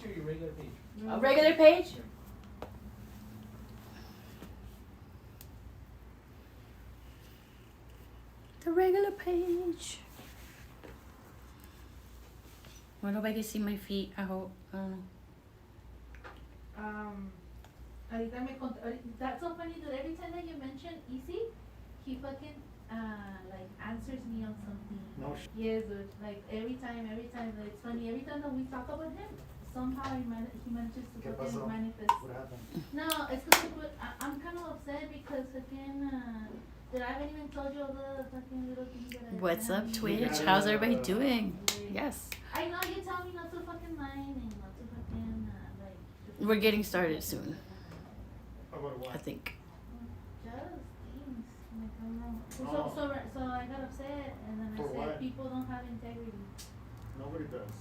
or your regular page? A regular page? The regular page. Wonder if I can see my feet. I hope. I don't know. Ahorita me that's so funny that every time that you mention Easy, he fucking like answers me on something. No Yes, dude. Like every time, it's funny. Every time that we talk about him, somehow he manages to fucking manifest. What happened? No, it's because I'm kind of upset because fucking that I haven't even told you all the fucking little things that I. What's up, Twitch? Yeah, How's everybody doing? Yeah. Yes. I know you tell me not to fucking mind and not to fucking like. We're getting started soon, About what? I think. Just things. Like, I don't know. Oh. So I got upset and then For I said what? people don't have integrity. Nobody does.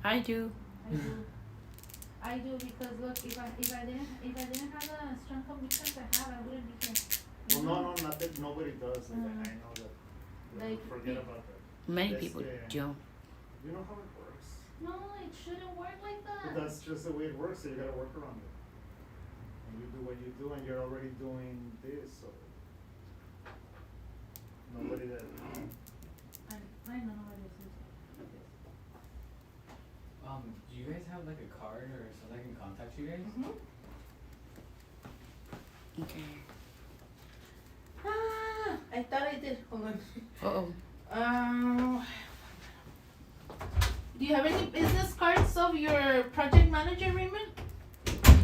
I do. I do because look, if I didn't have the strong convictions I have, I wouldn't be here. Well, no, not that nobody does. Like, I know that. Like, Forget about that. Many That's people the- don't. You know how it works. No, it shouldn't work like But that. that's just the way it works, so you gotta work around it. And you do what you do, and you're already doing this, so. Nobody that. I know what it is. Do you guys have like a card or something I can contact you guys? Okay. I thought I did. Hold on. Uh-oh. Do you have any business cards of your project manager, Raymond? Card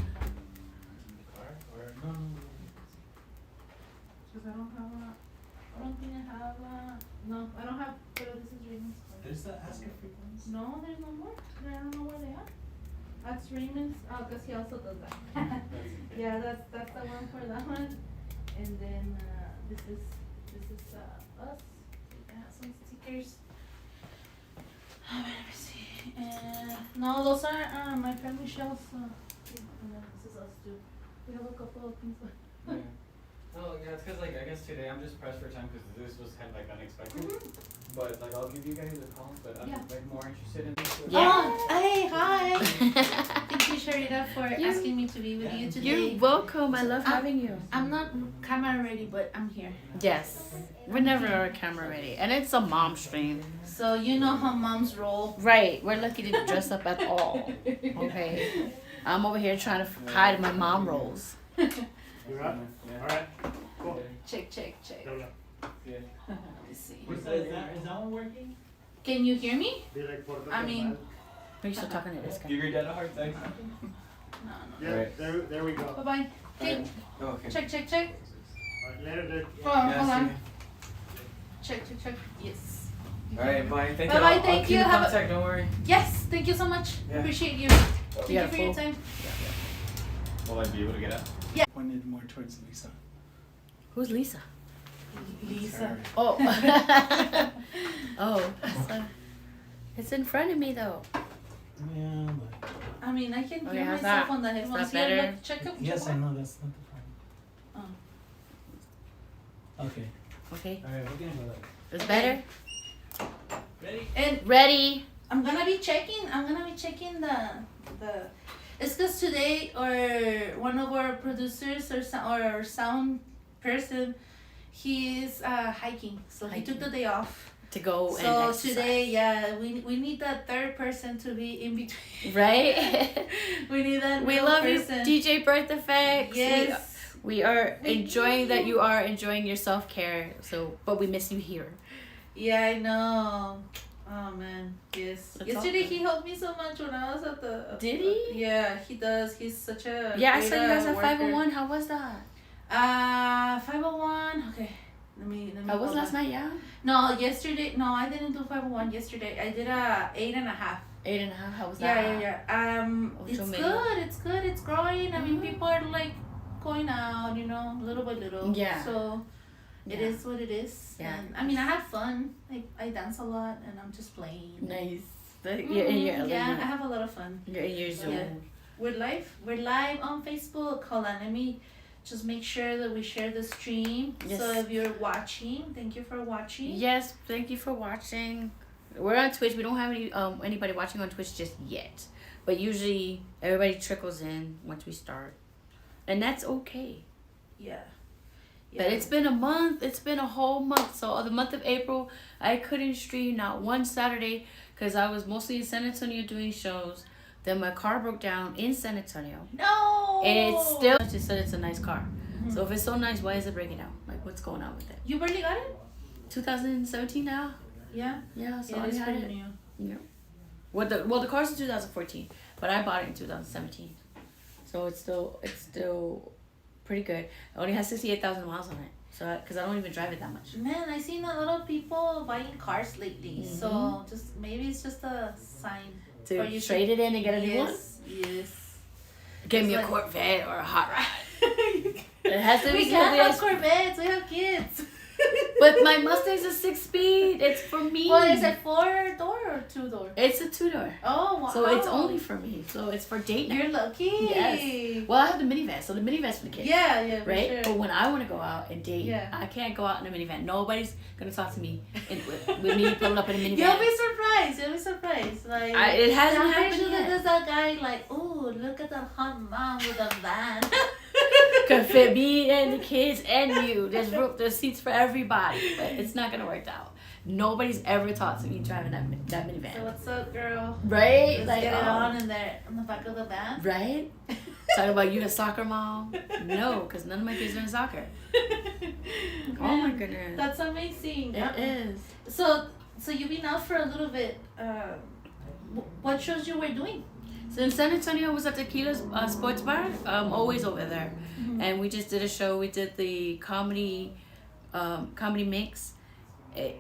or no? Because I don't think I have no, I don't have, but this is Raymond's card. There's the ask a few ones. No, there's no more. I don't know where they are. That's Raymond's, because he also does that. Yeah, that's the one for that one. And then this is us. We have some stickers. Let me see. And no, those are my friend Michelle's. And then this is us too. We have a couple of things. Yeah. Oh yeah, it's cause like I guess today I'm just pressed for time because this was kind of like unexpected. But like I'll give you guys a call, but I'm like more interested in this. Yeah. Oh, hey, hi. Thank you, Sharita, for asking me to be with you today. You're welcome. I love having you. I'm not camera ready, but I'm here. Yes. We're never camera ready. And it's a mom stream. So you know how moms roll. Right. We're lucky to dress up at all. Okay. I'm over here trying to hide my mom rolls. You're up? Alright. Cool. Check. Habla. Yeah. Let's see. Is that one working? Can you hear me? Dile, pórtate I mean- mal. Are you still talking to this guy? Give your dad a hard time. No. Yeah, Right. there we go. Bye-bye. Okay. Oh, okay. Check. Alright, later. Hold Yeah, on. see Check. Yes. you. Alright, bye. Thank Bye-bye, you. I'll thank keep you. in Have a- contact, don't worry. Yes, thank you so much. Yeah. Appreciate you. You Thank you got a for your full? time. Will I be able to get out? Pointed more towards Lisa. Who's Lisa? Lisa. Oh. Oh. It's in front of me though. Yeah, but I mean, I can Okay, hear how's myself that? on the Is headphones. that better? Look, check up. yes, check I up. know that's not the problem. Oh. Okay. Okay. Alright, we're gonna go like. It's better? Ready? And Ready? I'm gonna be checking the. It's because today, or one of our producers or sound person, he's hiking, so he took the day off. To go and So exercise. today, yeah, we need that third person to be in between. Right? We need that. We middle love person. you, DJ Birth Effects. Yes. We are We enjoying that do. you are enjoying your self-care. So, but we miss you here. Yeah, I know. Oh man, yes. That's Yesterday awesome. he helped me so much when I was at the. Did he? Yeah, he does. He's such a. Yeah, I great, saw you guys at worker. 501. How was that? 501. Okay, let me. How was hold last on. night? Yeah. No, yesterday. No, I didn't do 501 yesterday. I did a 8.5. 8.5. How was that? Yeah. It's Ocho mil. good. It's good. It's growing. I mean, Mhm. people are like going out, little by little. Yeah. So. It Yeah. is what it is. Yeah. And, I mean, I have fun. I dance a lot, and I'm just playing. Nice. Yeah, I have a lot of fun. You're in your zone. Yeah. We're live on Facebook. Hold on, let me just make sure that we share the stream. Yes. So if you're watching, thank you for watching. Yes, thank you for watching. We're on Twitch. We don't have anybody watching on Twitch just yet. But usually everybody trickles in once we start. And that's okay. Yeah. But it's been a month. It's been a whole month. So the month of April, I couldn't stream not one Saturday because I was mostly in San Antonio doing shows. Then my car broke down in San Antonio. No. And it's still just said it's a nice car. Mm-hmm. So if it's so nice, why is it breaking down? Like, what's going on with it? You barely got it? 2017 now. Yeah. Yeah. So it I is had pretty it. new. Yeah. The car's in 2014, but I bought it in 2017. So it's still pretty good. It only has 68,000 miles on it. So because I don't even drive it that much. Man, I've seen a lot of people buying cars lately. Mm-hmm. So just maybe it's just a sign to for you trade it in and get a new one. Yes. Give me a Corvette or a hot rod. It has to be. We can't have Corvettes. We have kids. But my Mustang's a 6-speed. It's for me. Well, is it 4-door or 2-door? It's a 2-door. Oh, wow. So it's only for me. So it's for date night. You're lucky. Yes. Well, I have the minivan. So the minivan's for the kids. Yeah, right? Sure. But when I want to go out and date, I can't go out in a minivan. Nobody's going to talk to me with me pulling up in a minivan. You'll be surprised. Like, it hasn't happened yet. There's that guy like, oh, look at that hot mom with a van. Could fit me and the kids and you. There's seats for everybody, but it's not gonna work out. Nobody's ever talked to me driving that minivan. So what's up, girl? Right? Let's get it on in there on the back of the van. Right? Talking about you a soccer mom? No, because none of my kids are in soccer. Oh my goodness. That's amazing. It is. So you've been out for a little bit. What shows you were doing? So in San Antonio, I was at Tequila's Sports Bar. I'm always over there. Mm-hmm. And we just did a show. We did the comedy mix,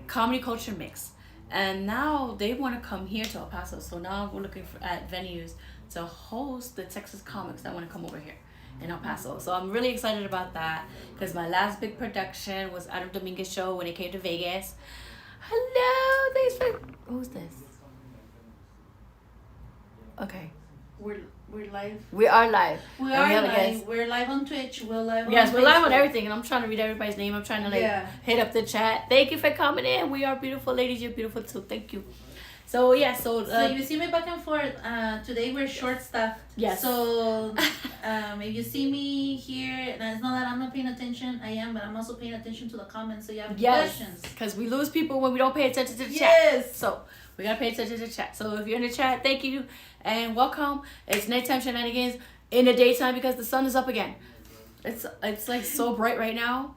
comedy culture mix. And now they want to come here to El Paso. So now we're looking at venues to host the Texas comics that want to come over here in El Paso. So I'm really excited about that because my last big production was Adam Dominguez show when it came to Vegas. Hello, thanks for... Who's this? Okay. We're live. We are live. We are live. We're live on Twitch. We're live on Yes, we're live on Facebook. everything, and I'm trying to read everybody's name. I'm trying to hit up the chat. Thank you for coming in. We are beautiful ladies. You're beautiful too. Thank you. So yeah, so you see me back and forth. Today we're short staffed. Yes. So if you see me here, and it's not that I'm not paying attention. I am, but I'm also paying attention to the comments. So you have questions. Because we lose people when we don't pay attention to the chat. Yes. So we gotta pay attention to the chat. So if you're in the chat, thank you and welcome. It's nighttime shenanigans in the daytime because the sun is up again. It's like so bright right now.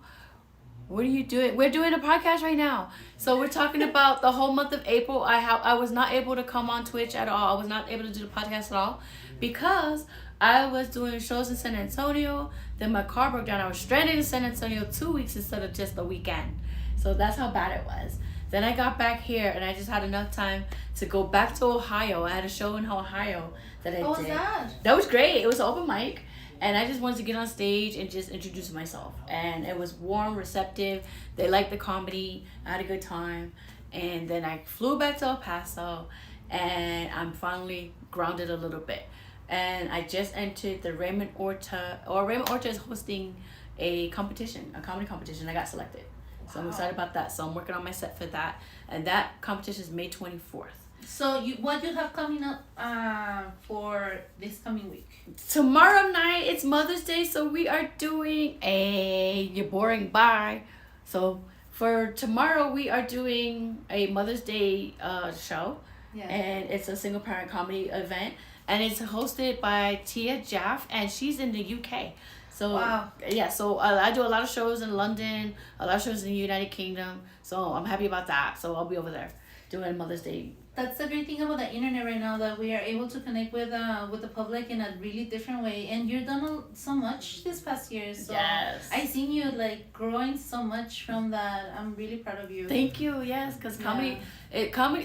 What are you doing? We're doing a podcast right now. So we're talking about the whole month of April. I was not able to come on Twitch at all. I was not able to do the podcast at all because I was doing shows in San Antonio. Then my car broke down. I was stranded in San Antonio 2 weeks instead of just a weekend. So that's how bad it was. Then I got back here and I just had enough time to go back to Ohio. I had a show in Ohio that I did. What was that? That was great. It was an open mic. And I just wanted to get on stage and just introduce myself. And it was warm, receptive. They liked the comedy. I had a good time. And then I flew back to El Paso. And I'm finally grounded a little bit. And I just entered the Raymond Orta is hosting a competition, a comedy competition. I got selected. So I'm excited about that. So I'm working on my set for that. And that competition is May 24th. So what you have coming up for this coming week? Tomorrow night, it's Mother's Day, so we are doing You're Boring Bye. So for tomorrow, we are doing a Mother's Day show. Yeah. And it's a single parent comedy event. And it's hosted by Tia Jaff, and she's in the UK. So, wow. Yeah, so I do a lot of shows in London, a lot of shows in the United Kingdom. So I'm happy about that. So I'll be over there doing Mother's Day. That's the great thing about the internet right now, that we are able to connect with the public in a really different way. And you've done so much this past year. So yes. I seen you like growing so much from that. I'm really proud of you. Thank you. Yes, because comedy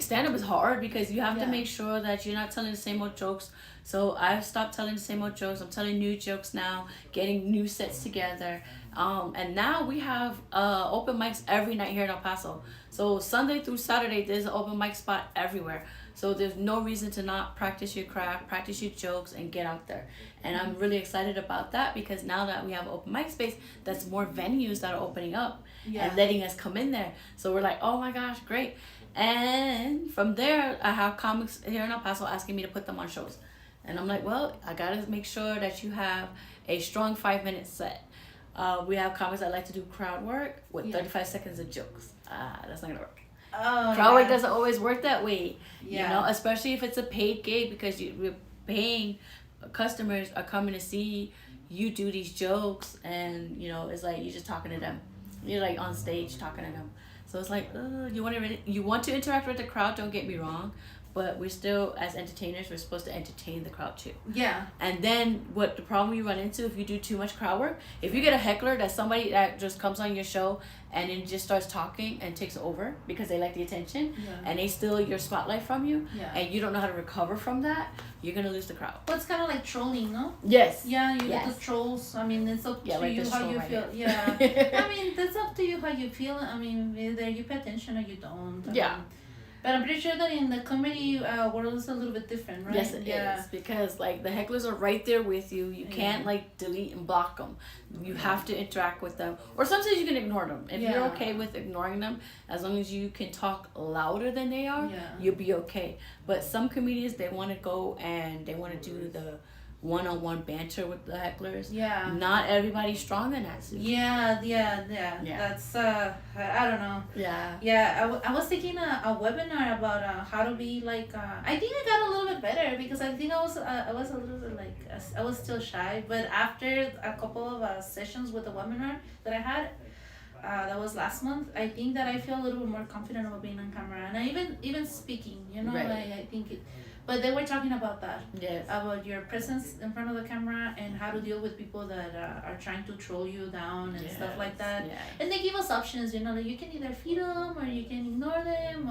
stand-up is hard because you have to make sure that you're not telling the same old jokes. So I've stopped telling the same old jokes. I'm telling new jokes now, getting new sets together. And now we have open mics every night here in El Paso. So Sunday through Saturday, there's an open mic spot everywhere. So there's no reason to not practice your craft, practice your jokes, and get out there. And I'm really excited about that because now that we have open mic space, that's more venues that are opening up and letting us come in there. So we're like, oh my gosh, great. And from there, I have comics here in El Paso asking me to put them on shows. And I'm like, well, I gotta make sure that you have a strong 5-minute set. We have comics that like to do crowd work with 35 seconds of jokes. That's not gonna work. Oh, Crowd work doesn't always work that way. Yeah. You know, especially if it's a paid gig, because you're paying customers are coming to see you do these jokes, and you know, it's like you're just talking to them. You're like on stage talking to them. So it's like, you want to interact with the crowd, don't get me wrong, but we're still, as entertainers, we're supposed to entertain the crowd too. Yeah. And then what the problem you run into if you do too much crowd work, if you get a heckler, that's somebody that just comes on your show and then just starts talking and takes over because they like the attention, and they steal your spotlight from you, and you don't know how to recover from that, you're gonna lose the crowd. Well, it's kind of like trolling, no? Yes. Yeah, you get the trolls. I mean, it's up to like you this how troll you right feel. here. Yeah. I mean, that's up to you how you feel. I mean, either you pay attention or you don't. I mean, but I'm pretty sure that in the comedy world it's a little bit different, right? Yes, it is, because like the hecklers are right there with you. You can't like delete and block them. You have to interact with them, or sometimes you can ignore them. If you're okay with ignoring them, as long as you can talk louder than they are, you'll be okay. But some comedians, they want to go and they want to do the one-on-one banter with the hecklers. Yeah. Not everybody's strong in that. Yeah. That's I don't know. Yeah. Yeah, I was taking a webinar about how to be like. I think I got a little bit better because I think I was a little bit like I was still shy. But after a couple of sessions with the webinar that I had, that was last month. I think that I feel a little bit more confident about being on camera and even speaking. You know, I think it. But they were talking about that. Yes. About your presence in front of the camera and how to deal with people that are trying to troll you down and stuff like that. Yeah. And they give us options, you know, like you can either feed them or you can ignore them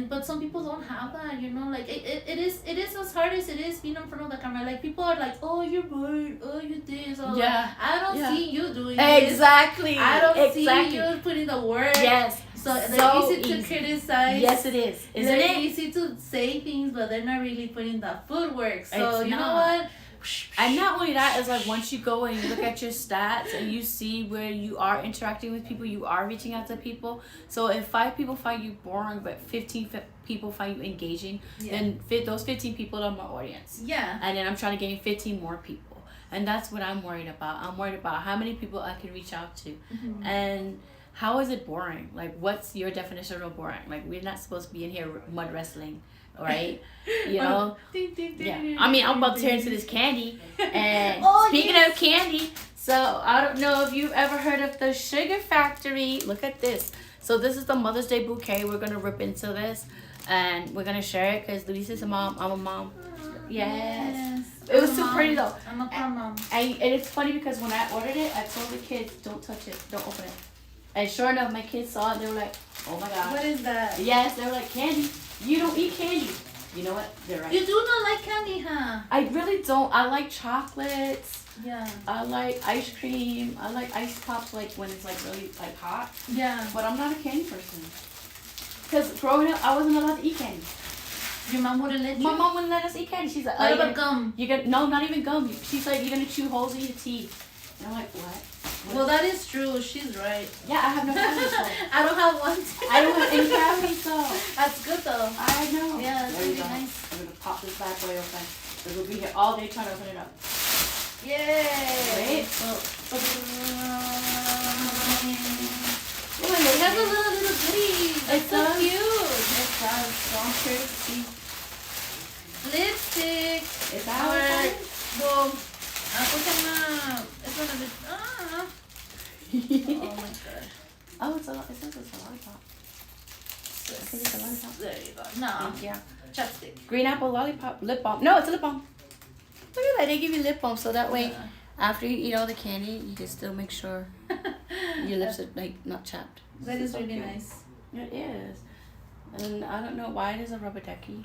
but some people don't have that, you know, like it is as hard as it is being in front of the camera. Like people are like, oh, you're bored, oh, you this, oh, I don't see you doing exactly. I don't see you putting the work. Yes. So they're easy to criticize. Yes, it is. Isn't they're it? easy to say things, but they're not really putting the footwork. So It's you know not. what? And not only that, it's like once you go and you look at your stats and you see where you are interacting with people, you are reaching out to people. So if 5 people find you boring, but 15 people find you engaging, then those 15 people are my audience. Yeah. And then I'm trying to gain 15 more people. And that's what I'm worried about. I'm worried about how many people I can reach out to. Mm-hmm. And how is it boring? Like, what's your definition of boring? Like, we're not supposed to be in here mud wrestling, right? You know? Yeah. I mean, I'm about to turn into this candy. And speaking of candy, so I don't know if you've ever heard of the Sugar Factory. Look at this. So this is the Mother's Day bouquet. We're going to rip into this. And we're going to share it because Luis is a mom. I'm a mom. Yes. It was so pretty though. I'm a prom mom. And it's funny because when I ordered it, I told the kids, don't touch it. Don't open it. And sure enough, my kids saw it. They were like, oh my God. What is that? Yes, they were like, candy. You don't eat candy. You know what? They're right. You do not like candy, huh? I really don't. I like chocolates. Yeah. I like ice cream. I like ice pops like when it's like really like hot. Yeah. But I'm not a candy person. Because growing up, I wasn't allowed to eat candy. Your mom wouldn't let you? My mom wouldn't let us eat candy. She's like, what about gum? No, not even gum. She's like, you're going to chew holes in your teeth. And I'm like, what? Well, that is true. She's right. Yeah, I have no cavities though. I don't have one. I don't have any cavities though. That's good though. I know. Yeah, that's there you really go. nice. I'm going to pop this bad boy open. We'll be here all day trying to open it up. Yay! Wait. Oh, it has a little goodie. It's so cute. It does. So I'm curious to see. Lipstick. Is that what it is? Well, it's one of the. Oh my God. Oh, it says it's a lollipop. I think it's a lollipop. There you go. No. Thank you. Chapstick. Green apple lollipop lip balm. No, it's a lip balm. Look at that. They give you lip balm so that way after you eat all the candy, you can still make sure your lips are like not chapped. That is really nice. It is. And I don't know why it is a rubber ducky.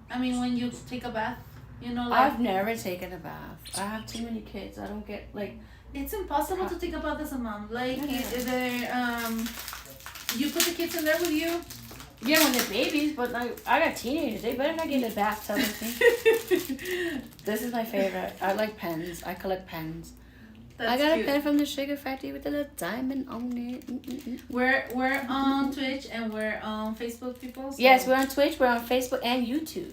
I mean, when you take a bath, you know, like. I've never taken a bath. I have too many kids. I don't get like. It's impossible to take a bath as a mom. Like, you put the kids in there with you. Yeah, when they're babies, but like I got teenagers. They better not get in the bathtub with me. This is my favorite. I like pens. I collect pens. That's I got cute. a pen from the Sugar Factory with a little diamond on it. We're on Twitch and we're on Facebook, people. So. Yes, we're on Twitch, we're on Facebook and YouTube.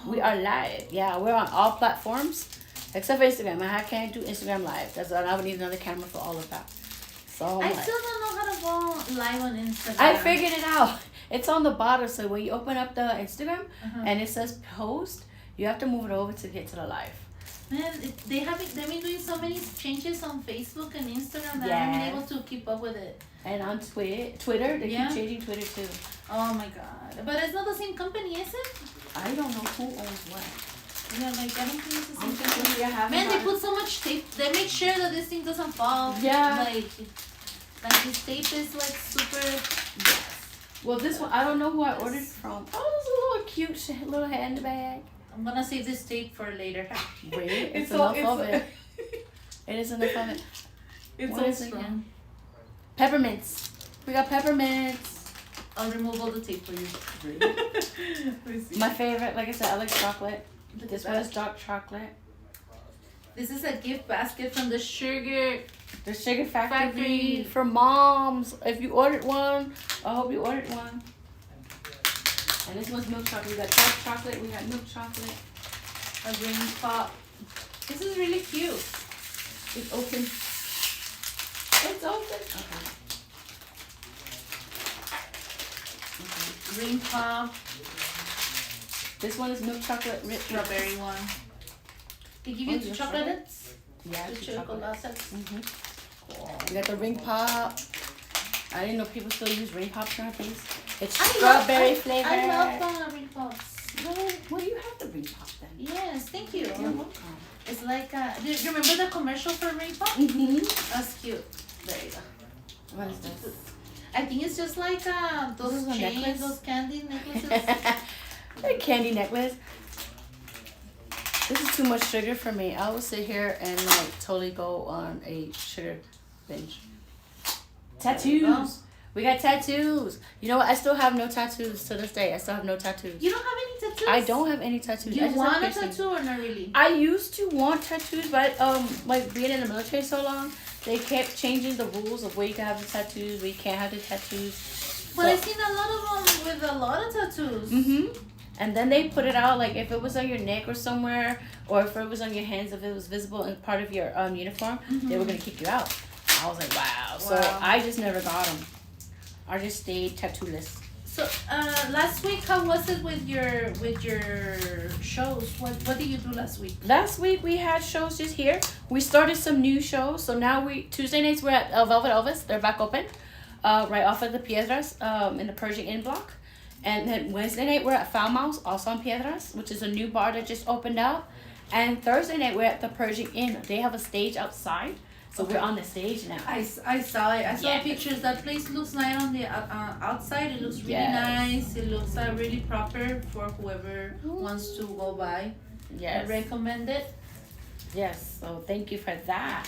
We are live. Yeah, we're on all platforms except for Instagram. I can't do Instagram live. I would need another camera for all of that. So I still don't know how to go live on Instagram. I figured it out. It's on the bottom. So when you open up the Instagram and it says post, you have to move it over to get to the live. Man, they've been doing so many changes on Facebook and Instagram that I haven't been able to keep up with it. And on Twitter, they keep changing Twitter too. Oh my god! But it's not the same company, is it? I don't know who owns what. Yeah, like I don't think it's the same I'm company. thinking I Man, they put so much tape. They make sure that this thing doesn't fall. Yeah. Like this tape is like super. Well, this one I don't know who I ordered from. Oh, this is a little cute little handbag. I'm gonna save this tape for later. Wait, it's enough of it. It is enough of it. It's What so is it strong. again? Peppermints. We got peppermints. I'll remove all the tape for you. Let me see. My favorite, like I said, I like chocolate. Look This at one that. is dark chocolate. This is a gift basket from the Sugar. The Sugar Factory Factory. for moms. If you ordered one, I hope you ordered one. And this one's milk chocolate. We got dark chocolate. We got milk chocolate. A ring pop. This is really cute. It's open. It's open. Okay. Ring pop. This one is milk chocolate rich Strawberry one. They give you two your chocolates? Yeah, Two two chocolates. chocolates. Cool. We got the ring pop. I didn't know people still use ring pops nowadays. It's I strawberry love, flavor. I love ring pops. Really? Well, you have the ring pop then. Yes, thank you. You're welcome. It's like, do you remember the commercial for ring pop? Mm-hmm. That's cute. There you go. What is this? I think it's just like those This is a chains, necklace? those candy necklaces. A candy necklace. This is too much sugar for me. I will sit here and like totally go on a sugar binge. Tattoos. We got tattoos. You know what? I still have no tattoos to this day. I still have no tattoos. You don't have any tattoos? I don't have any tattoos. I You just want have a piercings. tattoo or not really? I used to want tattoos, but like being in the military so long, they kept changing the rules of where you can have the tattoos, where you can't have the tattoos. But I've seen a lot of them with a lot of tattoos. Mm-hmm. And then they put it out like if it was on your neck or somewhere, or if it was on your hands, if it was visible in part of your uniform, they were gonna kick you out. I was like, wow. So I just never got them. I just stayed tattoo-less. So last week, how was it with your shows? What did you do last week? Last week we had shows just here. We started some new shows. So now Tuesday nights we're at Velvet Elvis. They're back open, right off of the Piedras, in the Pershing Inn block. And then Wednesday night we're at Foul Mouse, also on Piedras, which is a new bar that just opened up. And Thursday night we're at the Pershing Inn. They have a stage outside, so we're on the stage now. I saw it. I saw Yes. pictures. That place looks nice on the outside. It looks really Yes. nice. It looks really proper for whoever wants to go by. Yes. I recommend it. Yes. So thank you for that.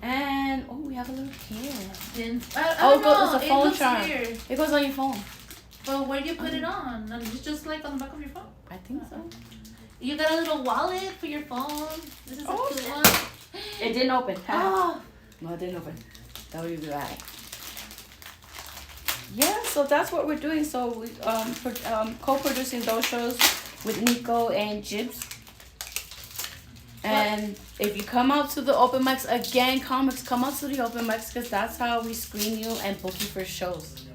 And we have a little kid. Then I don't know. It's a phone it looks charm. weird. It goes on your phone. But where do you put it on? It's just like on the back of your phone. I think so. You got a little wallet for your phone. This is a cute shit. one. It didn't open. Oh, No, it didn't open. That would be right. Yeah, so that's what we're doing. So we co-producing those shows with Nico and Jibs. And if you come out to the open mics again, comics, come out to the open mics because that's how we screen you and book you for shows.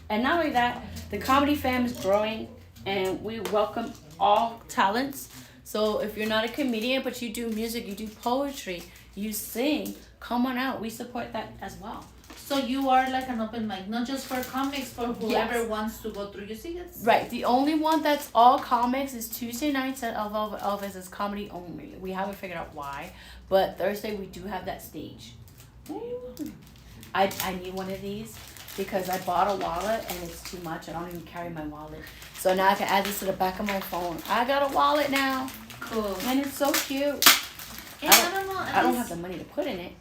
And not only that, the comedy fam is growing and we welcome all talents. So if you're not a comedian but you do music, you do poetry, you sing, come on out. We support that as well. so you are like an open mic, not just for comics, for whoever Yes. wants to go through. You see, it's Right. The only one that's all comics is Tuesday nights at Elvis is comedy only. We haven't figured out why, but Thursday we do have that stage. I need one of these because I bought a wallet and it's too much. I don't even carry my wallet. So now I can add this to the back of my phone. I got a wallet now cool. and it's so cute. Yeah, I don't know. I don't have the money to put in it.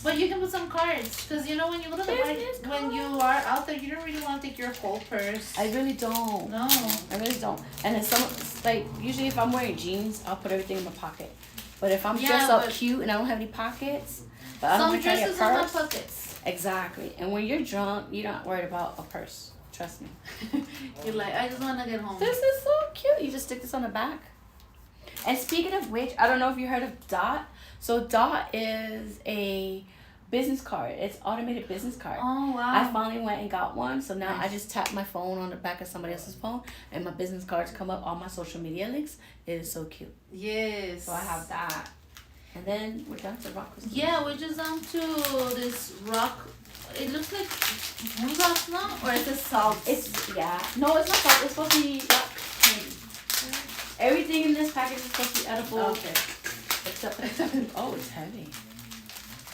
But you can put some cards, because you know when you go to the Business mic, when you are out there, you don't really want to take your whole purse. I really don't. No. I really don't. And then some, like, usually if I'm wearing jeans, I'll put everything in my pocket. But if I'm Yeah, dressed up but- cute and I don't have any pockets, but I don't Some want to try to get a dresses don't have purse. pockets. Exactly. And when you're drunk, you're not worried about a purse. Trust me. You're like, I just wanna get home. This is so cute. You just stick this on the back. And speaking of which, I don't know if you heard of Dot. So Dot is a business card. It's automated business card. Oh wow. I finally went and got one. So now I Nice. just tap my phone on the back of somebody else's phone and my business cards come up, all my social media links. It is so cute. Yes. So I have that. And then we're down to rock. Yeah, we're just down to this rock. It looks like rock now, or is it salt? It's, yeah. No, it's not salt. It's supposed to be rock candy. Everything in this package is supposed to be edible. Okay. Except oh, it's heavy.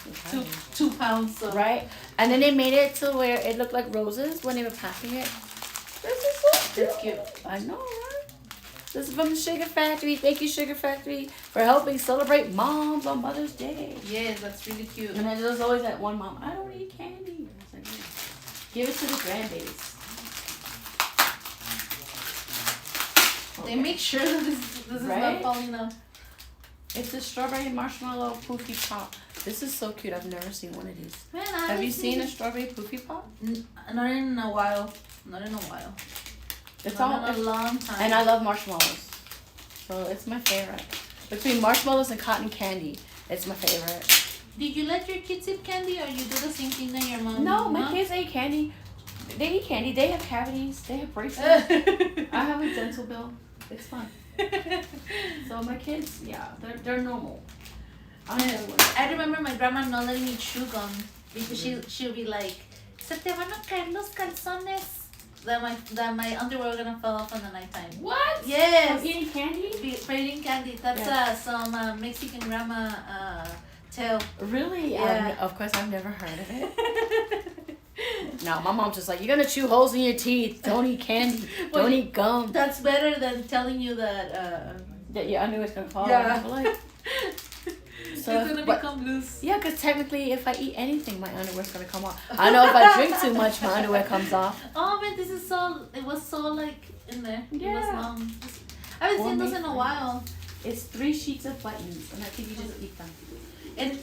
It's heavy. 2 pounds. So. Right? And then they made it to where it looked like roses when they were packing it. This is so cute. That's cute. I know, right? This is from the Sugar Factory. Thank you, Sugar Factory, for helping celebrate moms on Mother's Day. Yes, that's really cute. And then there's always that one mom, I don't eat candy. I was like, yeah. Give it to the grandbabies. They make sure that this is Right? not falling off. It's a strawberry marshmallow poofy pop. This is so cute. I've never seen one of these. Man, I Have haven't you seen a it. strawberry poofy pop? Not in a while. Not in a while. It's Not all in a long time. and I love marshmallows. So it's my favorite. Between marshmallows and cotton candy, it's my favorite. Did you let your kids eat candy, or you do the same thing that your mom? No, my kids eat candy. They eat candy. They have cavities. They have braces. I have a dental bill. It's fun. So my kids, yeah, they're normal. I remember my grandma not letting me chew gum because she'll be like, "Se te van a caer los calzones." That my underwear were gonna fall off in the nighttime. What? Yes. From eating candy? For eating candy. That's Yeah. some Mexican grandma tale. Really? Yeah. Of course, I've never heard of it. No, my mom's just like, you're gonna chew holes in your teeth. Don't eat candy. Well, Don't eat gum. That's better than telling you that That your underwear's gonna fall Yeah. off. Like, it's so gonna but- become loose. yeah, because technically, if I eat anything, my underwear's gonna come off. I know if I drink too much, my underwear comes off. Oh man, this is so. It was so like in there. It was Yeah. long. I haven't seen Well, those in a makes while. It's 3 sheets of buttons, and I think you just eat them.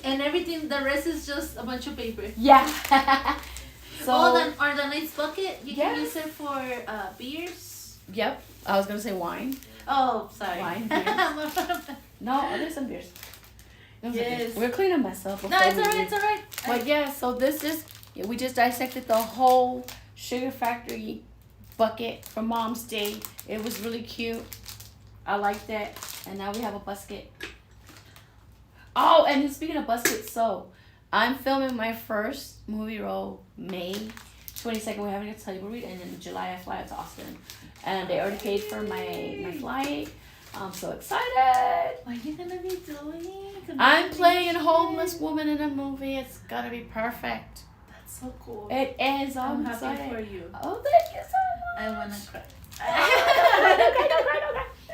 And everything. The rest is just a bunch of paper. Yeah. So. Or the nice bucket. You can Yes. use it for beers. Yep. I was gonna say wine. Oh, sorry. Wine, no, No, there's some beers. There's some beers. Yes. We're cleaning mess up. it's alright. It's alright. But yeah, so this is, we just dissected the whole Sugar Factory bucket for Mom's Day. It was really cute. I liked it. And now we have a basket. Oh, and then speaking of baskets, so I'm filming my first movie role May 22nd. We're having a table read, and in July I fly out to Austin. And they already paid for my flight. I'm so excited. What are you gonna be doing? I'm playing a homeless woman in a movie. It's gotta be perfect. That's so cool. It is. I'm I'm happy excited. for you. Oh, thank you so much. I wanna cry.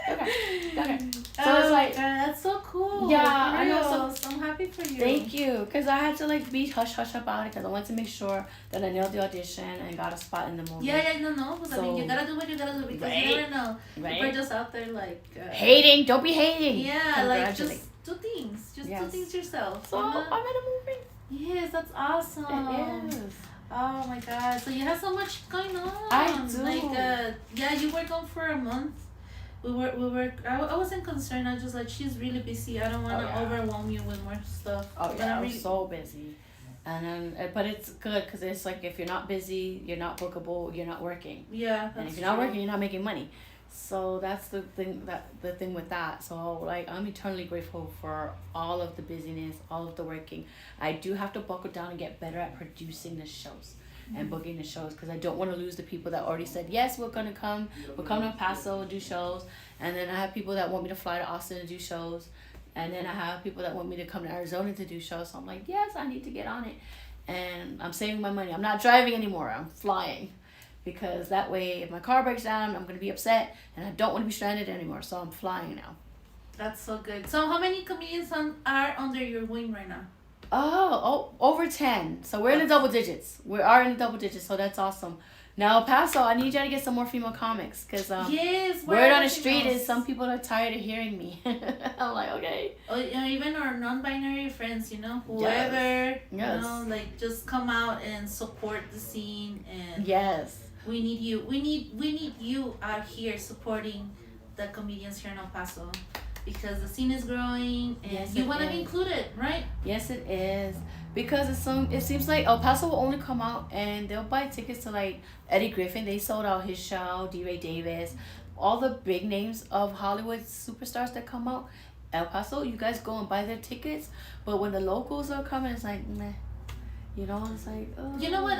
Okay. So Oh it's my like, God, that's so cool. Yeah, For I know, real. So I'm happy for you. thank you. Because I had to like be hush hush about it because I wanted to make sure that I nailed the audition and got a spot in the movie. Yeah, no. But I mean, you So- gotta do what you gotta do because Right. you never know. People are Right? just out there like. Hating. Don't be hating. Yeah, like Congratulate. just do things. Just do Yes. things yourself. So you know? I'm in a movie. Yes, that's awesome. It is. Oh my God! So you have so much going on. I do. Like, yeah, you were gone for a month. We were. I wasn't concerned. I was just like, she's really busy. I don't want to Oh, yeah. overwhelm you with more stuff. Oh But yeah, I'm I'm really- so busy. And then, but it's good because it's like if you're not busy, you're not bookable, you're not working. Yeah, And that's if you're not true. working, you're not making money. So that's the thing with that. So like I'm eternally grateful for all of the busyness, all of the working. I do have to buckle down and get better at producing the shows and booking the shows because I don't want to lose the people that already said yes, we're gonna come. We're coming to El Paso and do shows. And then I have people that want me to fly to Austin and do shows. And then I have people that want me to come to Arizona to do shows. So I'm like, yes, I need to get on it. And I'm saving my money. I'm not driving anymore. I'm flying. Because that way, if my car breaks down, I'm going to be upset. And I don't want to be stranded anymore. So I'm flying now. That's so good. So how many comedians are under your wing right now? Oh, over 10. So we're in the double digits. We are in the double digits. So that's awesome. Now, El Paso, I need y'all to get some more female comics, because Yes. word on the street is some people are tired of hearing me. I'm like, okay. Or even our non-binary friends, whoever, Yes. like just come out and support the scene, and Yes. we need you. We need you out here supporting the comedians here in El Paso, because the scene is growing and Yes, you it want to be is. included, right? Yes, it is. Because it seems like El Paso will only come out and they'll buy tickets to like Eddie Griffin. They sold out his show, D. Ray Davis, all the big names of Hollywood superstars that come out. El Paso, you guys go and buy their tickets. But when the locals are coming, it's like, meh. It's like, oh. You know what?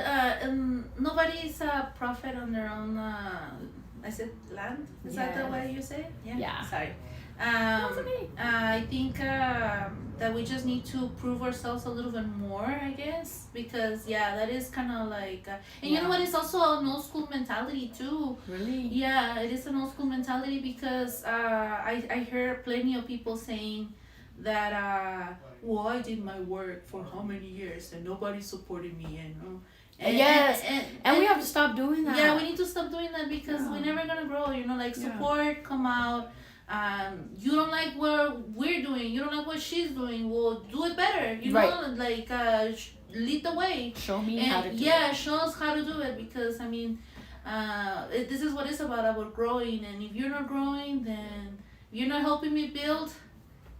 Nobody's a prophet on their own. I said land. Is that the Yes. way you say it? Yeah. Sorry. That's okay. I think that we just need to prove ourselves a little bit more, I guess, because that is kind of like, and you know what? It's also an old school mentality too. Really? Yeah, it is an old school mentality because I heard plenty of people saying that well, I did my work for how many years and nobody supported me, Yes. And we have to stop doing that. Yeah, we need to stop doing that because we're never gonna grow. Like support, come out. You don't like what we're doing. You don't like what she's doing. Well, do it better. Right. Like lead the way. Show me how to do it. Yeah, show us how to do it because this is what it's about growing. And if you're not growing, then you're not helping me build.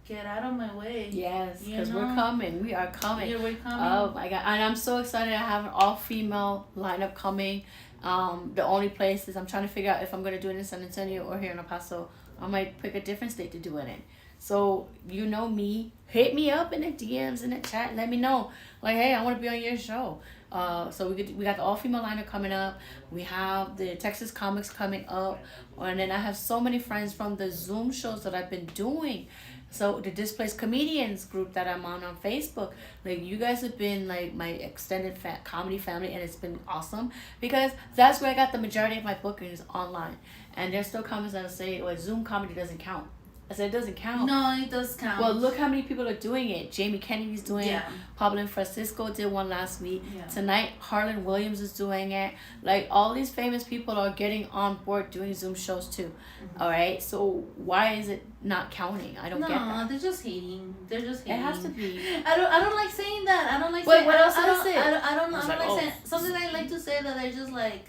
Get out of my way. Yes, because we're coming. We are coming. Yeah, we're coming. Oh my god! And I'm so excited to have an all-female lineup coming. The only place is I'm trying to figure out if I'm gonna do it in San Antonio or here in El Paso. I might pick a different state to do it in. So me, hit me up in the DMs in the chat. Let me know, like, hey, I want to be on your show. So we got the all-female lineup coming up. We have the Texas Comics coming up, and then I have so many friends from the Zoom shows that I've been doing. So the Displaced Comedians group that I'm on Facebook, like you guys have been like my extended comedy family, and it's been awesome because that's where I got the majority of my bookings online. And there's still comments that say, well, Zoom comedy doesn't count. I said, it doesn't count. No, it does count. Well, look how many people are doing it. Jamie Kennedy's doing it. Pablo and Francisco did one last week. Yeah. Tonight, Harlan Williams is doing it. Like, all these famous people are getting on board doing Zoom shows too. Mm-hmm. All right? So, why is it not counting? I don't get that. No, they're just hating. They're just hating. It has to be. I don't like saying that. I don't like Wait, saying what else did I I don't, say? I don't I was like like, saying something I like to say that they're just like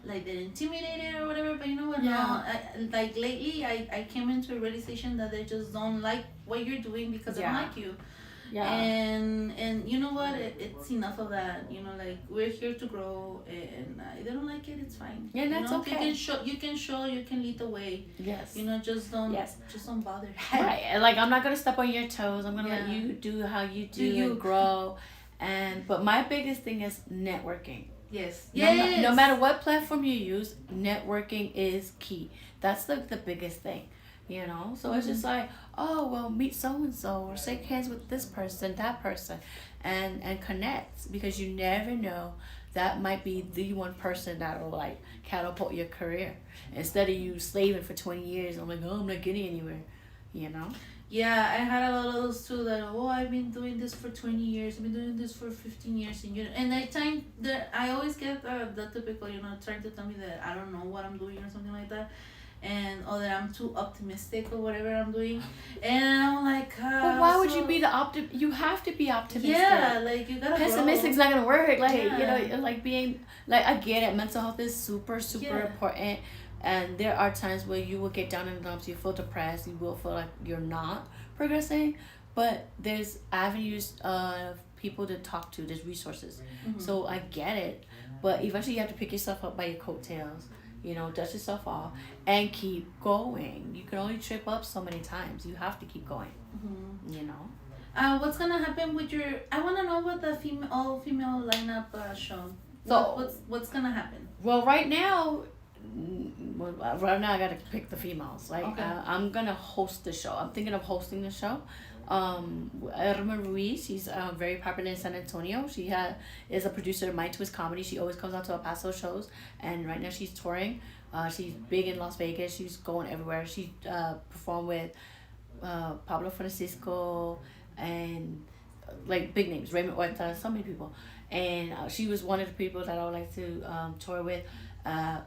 they're intimidated or whatever, but you know what? Yeah. No, like lately I came into a realization that they just don't like what you're doing because they don't like you. Yeah. And you know what? It's enough of that. Like we're here to grow, and if they don't like it, it's fine. Yeah, that's okay. You can lead the way. Yes. Just don't bother. Right. And like, I'm not going to step on your toes. I'm going to let Yeah. you do how you do and grow. But my biggest thing is networking. Yes. No matter what platform you use, networking is key. That's the biggest thing, So it's just like, oh, well, meet so-and-so or shake hands with this person, that person, and connect, because you never know. That might be the one person that will like catapult your career instead of you slaving for 20 years. I'm like, oh, I'm not getting anywhere, Yeah, I had a lot of those too. That I've been doing this for 20 years. I've been doing this for 15 years, and I always get the typical, trying to tell me that I don't know what I'm doing or something like that, or that I'm too optimistic or whatever I'm doing, and I'm like, but why would you be you have to be optimistic. Yeah, like you gotta. Pessimistic's not gonna work. Like Yeah. like being like, I get it. Mental health is super Yeah. important. And there are times where you will get down in the dumps, you feel depressed, you will feel like you're not progressing, but there's avenues of people to talk to, there's resources. Mm-hmm. So I get it, but eventually you have to pick yourself up by your coattails, dust yourself off, and keep going. You can only trip up so many times. You have to keep going, What's gonna happen with I wanna know what the all-female lineup show. So what's gonna happen? Well, right now I gotta pick the females. Like, Okay. I'm gonna host the show. I'm thinking of hosting the show. Irma Ruiz, she's very popular in San Antonio. She is a producer of My Twist Comedy. She always comes out to El Paso shows, and right now she's touring. She's big in Las Vegas. She's going everywhere. She performed with Pablo Francisco and like big names, Raymond Huerta, so many people, and she was one of the people that I would like to tour with.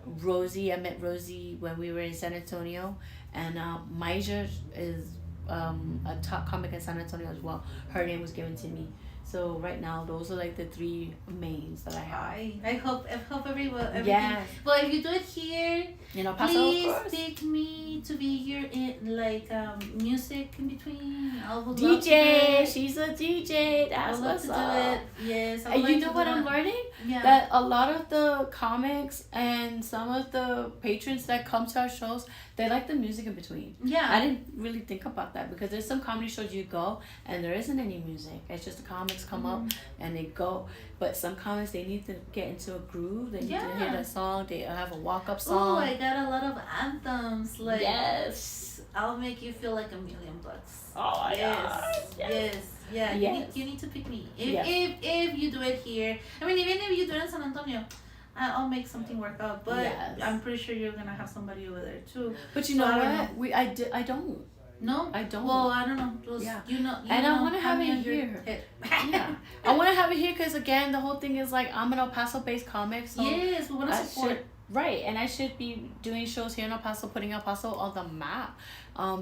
Rosie, I met Rosie when we were in San Antonio, and Maija is a top comic in San Antonio as well. Her name was given to me. So right now, those are like the three mains that I have. I hope everyone. Yes. But if you do it here, You know, Paso, please of course. pick me to be your like music in between. I would love to do DJ, it. she's a DJ. I That's would love what's to up. do it. Yes. I would And like you to know do what I'm that. learning? Yeah. That a lot of the comics and some of the patrons that come to our shows, they like the music in between. Yeah. I didn't really think about that because there's some comedy shows you go and there isn't any music. It's just the comics come up and they go. But some comics, they need to get into a groove. They need to hear Yeah. that song. They have a walk-up Oh, song. I got a lot of anthems. Like Yes. I'll make you feel like $1,000,000. Oh my Yes. God. Yes. Yeah. Yes. You need to pick me. If Yes. if you do it here, I mean, even if you do it in San Antonio, I'll make something work out. But Yes. I'm pretty sure you're gonna have somebody over there too. But you So know I don't what? I don't. No, I don't. Well, I don't know. Those, Yeah. You know. And I wanna have me it on your here. head. Yeah. I want to have it here because, again, the whole thing is like I'm an El Paso based comic. So Yes, we wanna I support. should, right, and I should be doing shows here in El Paso, putting El Paso on the map.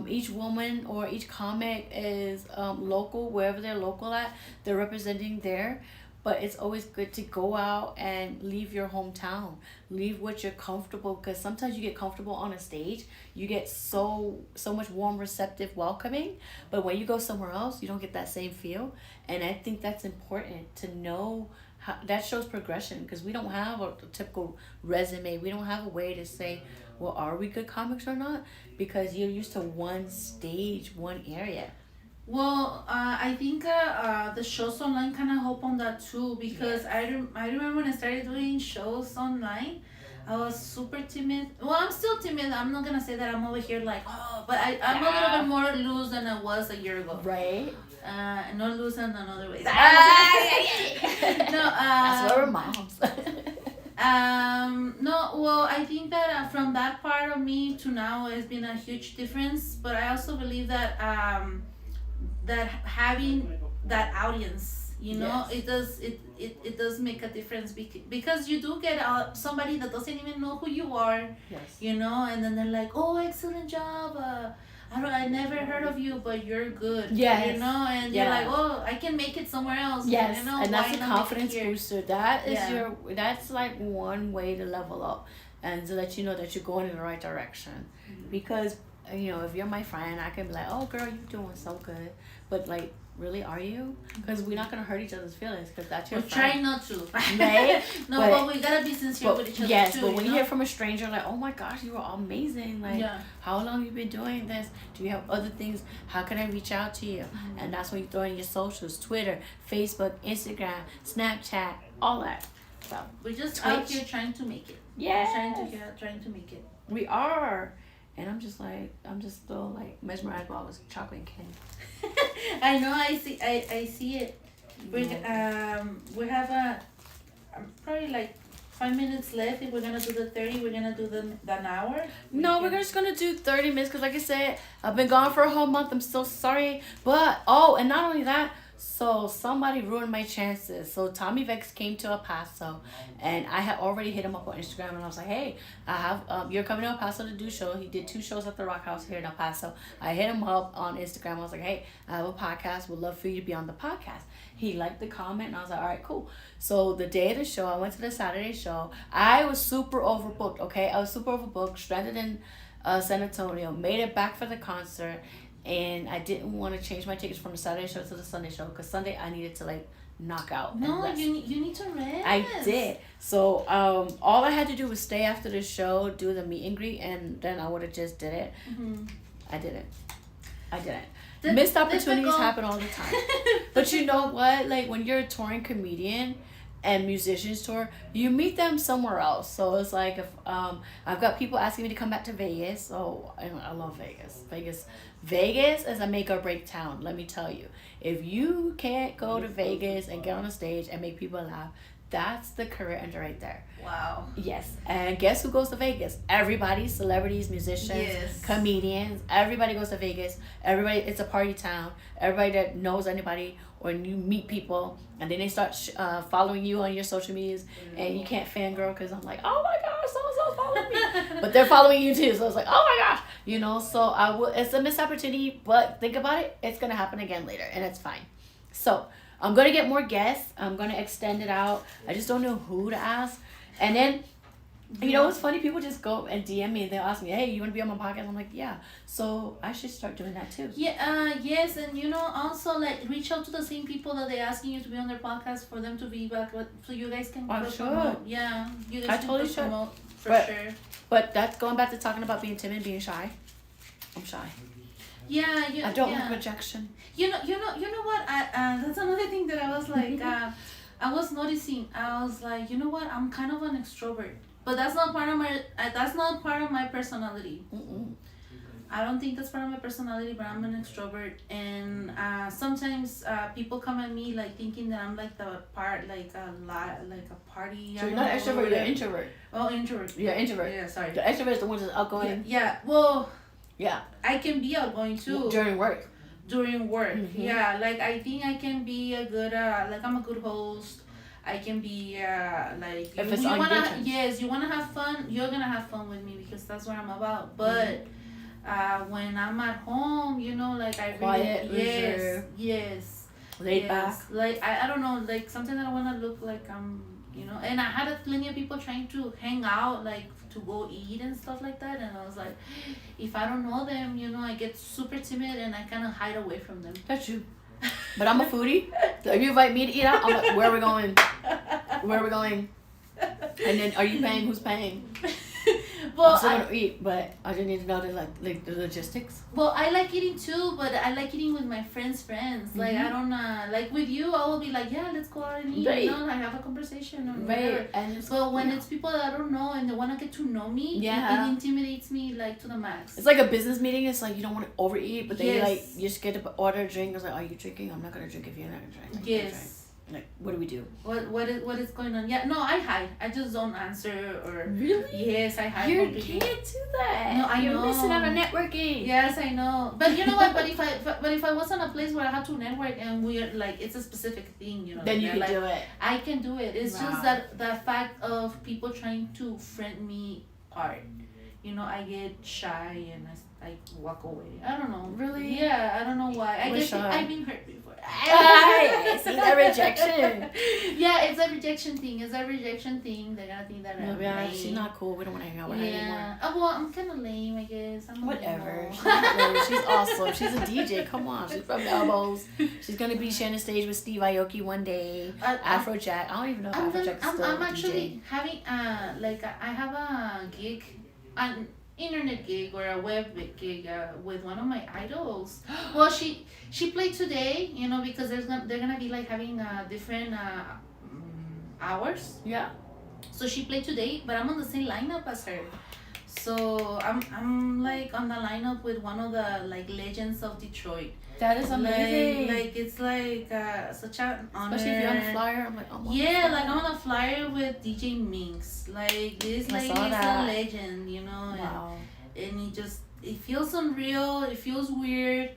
Each woman or each comic is local, wherever they're local at, they're representing there. But it's always good to go out and leave your hometown, leave what you're comfortable, because sometimes you get comfortable on a stage, you get so much warm, receptive welcoming, but when you go somewhere else, you don't get that same feel. And I think that's important to know. How, that shows progression because we don't have a typical resume. We don't have a way to say, well, are we good comics or not? Because you're used to one stage, one area. Well, I think the shows online kind of help on that too because I remember when I started doing shows online, I was super timid. Well, I'm still timid. I'm not gonna say that I'm over here like but I'm a little bit more loose than I was a year ago. Right? Not loose in another way. No, No, that's why we're moms. no, well, I think that from that part of me to now has been a huge difference. But I also believe that that having that audience, you know, Yes. it does make a difference because you do get somebody that doesn't even know who you are, Yes. you know, and then they're like, oh, excellent job. I never heard of you, but you're good. Yes. You know, and you're like, oh, I can make it somewhere else. Yes, You know, and that's why a not make it confidence here? booster. That is Yeah. that's like one way to level up and to let you know that you're going in the right direction. Because, you know, if you're my friend, I can be like, oh, girl, you're doing so good. But, like, really, are you? Because we're not going to hurt each other's feelings because that's your We're friend. trying not to. Right? No, But- but we gotta be sincere with each other yes, too. but when you know? hear from a stranger, like, oh my gosh, you are amazing. Like, Yeah. how long you been doing this? Do you have other things? How can I reach out to you? And that's when you throw in your socials, Twitter, Facebook, Instagram, Snapchat, all that. So, We're just out Twitch. here trying to make it. yeah, Trying to make it. we are. And I'm just still like mesmerized by all this chocolate and candy. I know. I see it. We have probably like 5 minutes left. If we're gonna do the 30, we're gonna do the hour. No, we're just gonna do 30 minutes because, like I said, I've been gone for a whole month. I'm so sorry. But, oh, and not only that, so somebody ruined my chances. So Tommy Vex came to El Paso, and I had already hit him up on Instagram, and I was like, hey, I have you're coming to El Paso to do a show. He did 2 shows at the Rock House here in El Paso. I hit him up on Instagram. I was like, hey, I have a podcast. Would love for you to be on the podcast. He liked the comment, and I was like, all right, cool. So the day of the show, I went to the Saturday show. I was super overbooked, okay? I was super overbooked, stranded in San Antonio, made it back for the concert, and I didn't want to change my tickets from the Saturday show to the Sunday show because Sunday I needed to like knock out. And No, rest. you need to rest. I did. So all I had to do was stay after the show, do the meet and greet, and then I would have just did it. Mm-hmm. I didn't. The- Missed opportunities difficult- happen all the time. But you know what? Like when you're a touring comedian and musicians tour, you meet them somewhere else. So it's like if I've got people asking me to come back to Vegas. So I love Vegas. Vegas is a make or break town. Let me tell you, if you can't go to Vegas and get on a stage and make people laugh, That's the career ender right there. Wow. Yes. And guess who goes to Vegas? Everybody, celebrities, musicians, Yes. comedians. Everybody goes to Vegas. Everybody, it's a party town. Everybody that knows anybody, or you meet people, and then they start following you on your social medias, and you can't fangirl because I'm like, oh my gosh, so-and-so's following me. But they're following you too. So it's like, oh my gosh. You know, so it's a missed opportunity, but think about it. It's going to happen again later, and it's fine. So I'm going to get more guests. I'm going to extend it out. I just don't know who to ask. And then, you know, it's funny. People just go and DM me and they'll ask me, hey, you want to be on my podcast? I'm like, yeah. So I should start doing that too. Yeah, yes, and you know, also like reach out to the same people that they're asking you to be on their podcast for them to be back, so you guys can I cross should. promote. Yeah, you guys I can totally cross should. promote for But- sure. But that's going back to talking about being timid, being shy. I'm shy. Yeah, I don't yeah. like rejection. You know what? That's another thing that I was like, I was noticing. I was like, you know what? I'm kind of an extrovert, but that's not part of my personality. Mm-mm. I don't think that's part of my personality, but I'm an extrovert, and sometimes people come at me like thinking that I'm like the part, like a party. So you're not extrovert, you're introvert. Oh, introvert. You're introvert. Yeah, sorry. The extrovert is the one that's outgoing. Yeah. Well, Yeah. I can be outgoing too During work. during work. Mhm. Yeah, like I think I can be a good like I'm a good host. I can be like If it's on wanna good terms. yes, you wanna have fun, you're gonna have fun with me because that's what I'm about. But when I'm at home, you know, like I Quiet, really reserved, yes. laid yes. back. Like I don't know, like sometimes I don't wanna look like I'm, you know, and I had plenty of people trying to hang out, like to go eat and stuff like that, and I was like, if I don't know them, you know, I get super timid and I kind of hide away from them. That's true. But I'm a foodie. So if you invite me to eat out, I'm like, where are we going? Where are we going? And then, are you paying? Who's paying? Well, I'm still gonna eat, but I just need to know like the logistics. Well, I like eating too, but I like eating with my friends. Like I don't like with you. I will be like, yeah, let's go out and eat. Right. You know, like have a conversation or whatever. Right. And it's, But when it's people that I don't know and they want to get to know me, Yeah. it intimidates me like to the max. it's like a business meeting. It's like you don't want to overeat, but then you Yes. like you just get to order a drink. It's like, are you drinking? I'm not gonna drink if you're not gonna drink. I'm gonna drink. Yes. Like, what do we do? What is going on? Yeah, no, I hide. I just don't answer or. Really? Yes, I hide. You completely. can't do that. No, I You're know. missing out on networking. Yes, I know. But you know what? But if I was on a place where I had to network and we're like it's a specific thing, you know. Then like you they're can like, do it. I can do it. It's Wow. just that the fact of people trying to friend me part. You know, I get shy and I walk away. I don't know. Really? Yeah, I don't know why. I We're guess shy. I've been hurt before. I see that rejection. Yeah, it's a rejection thing. It's a rejection thing. They're gonna think that I'm Yeah, lame. she's not cool. We don't want to hang out with her anymore. Yeah. Oh, well, I'm kind of lame, I guess. I'm not Whatever. lame. She's, not really- she's awesome. She's a DJ. Come on. She's from Elbows. She's gonna be sharing the stage with Steve Aoki one day. Afrojack. I don't even know if Afrojack's still I'm a actually DJ. having like I have a gig, an internet gig or a web gig with one of my idols. Well, she played today, you know, because they're gonna be like having different hours. Yeah. So she played today, but I'm on the same lineup as her. So I'm like on the lineup with one of the like legends of Detroit. That is amazing. Like it's like such an honor. Especially if you're on the flyer. I'm like, oh my Yeah, God. like I'm on a flyer with DJ Minx. Like this I lady saw is that. a legend, you know. Wow. And it feels unreal. It feels weird,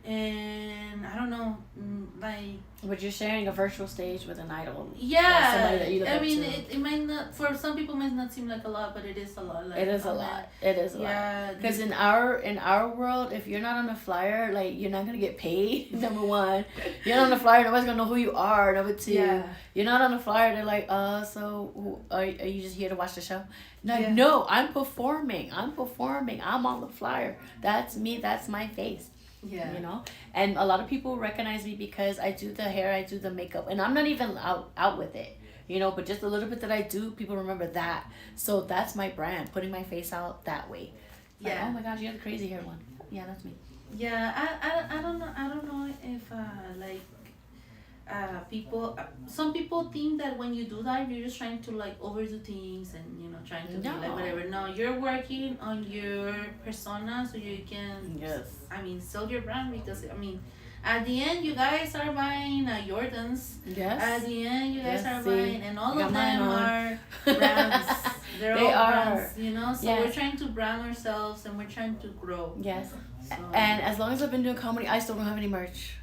and I don't know, like. But you're sharing a virtual stage with an idol. Yeah, somebody that you look I up mean, to. it might not, for some people, might not seem like a lot, but it is a lot. Like, It is a on lot. It is a lot. Yeah, Because in our world, if you're not on the flyer, like you're not gonna get paid. Number one, you're not on the flyer. Nobody's gonna know who you are. Number two, Yeah. you're not on the flyer. They're like, are you just here to watch the show? No, Yeah. no, I'm performing. I'm on the flyer. That's me. That's my face. yeah, You know, and a lot of people recognize me because I do the hair, I do the makeup, and I'm not even out with it. You know, but just a little bit that I do, people remember that. So that's my brand, putting my face out that way. Like, Yeah. oh my gosh, you have the crazy hair one. Yeah, that's me. yeah. I don't know if like people. Some people think that when you do that, you're just trying to like overdo things and you know trying to be like No. whatever. No, you're working on your persona so you can. Yes. I mean, sell your brand because I mean, At the end, you guys are buying Jordans. Yes. At the end, you guys Yes, are see, buying, and all I got of mine them on. are brands. They're They all are. brands, you know. So Yes. we're trying to brand ourselves, and we're trying to grow. Yes. So. And as long as I've been doing comedy, I still don't have any merch.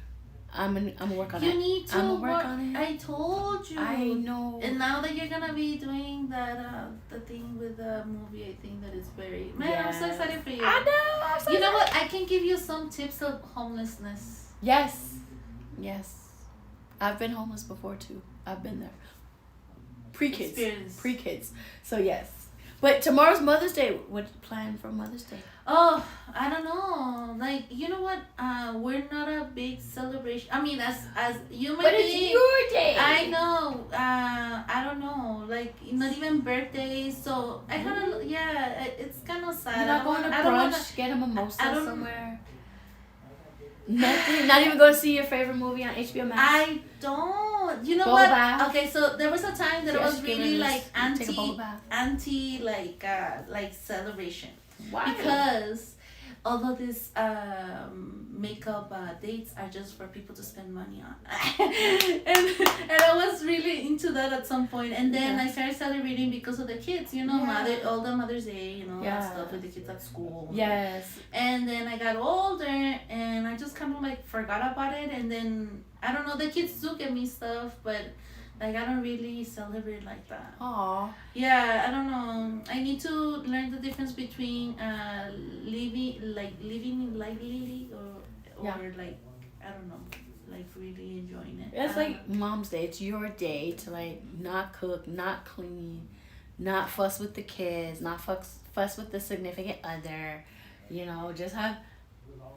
I'm gonna work on You it. need to I'm gonna work work. on it. I told you. I know. And now that you're gonna be doing that, the thing with the movie, I think that is very. Man, I'm so Yes. excited for you. I know. I'm so You know excited. what? I can give you some tips of homelessness. Yes. Yes. I've been homeless before too. I've been there. Pre-kids. Experience. Pre-kids. So yes. But tomorrow's Mother's Day. What plan for Mother's Day? Oh, I don't know. Like, you know what? We're not a big celebration. I mean, as human But it's beings, your day. I know. I don't know. Like, not even birthdays. So I kind of, yeah, it's kind of sad. You're not going to I don't wanna- brunch, get a mimosa I don't- somewhere. Nothing. Not even go see your favorite movie on HBO Max. I don't. You know Bowl what? bath. Okay, so there was a time that I was really like Take a bowl bath. anti like celebration. Why? Because although these makeup dates are just for people to spend money on, and I was really into that at some point, and then Yeah. I started celebrating because of the kids, you know, Yeah. all the Mother's Day, you know, Yeah. that stuff with the kids at school. Yes. And then I got older, and I just kind of like forgot about it, and then I don't know, the kids do give me stuff, but like I don't really celebrate like that. Aw. Yeah, I don't know. I need to learn the difference between living lightly or Yeah. like I don't know, like really enjoying it. It's like Mom's Day. It's your day to like not cook, not clean, not fuss with the kids, not fuss with the significant other. You know, just have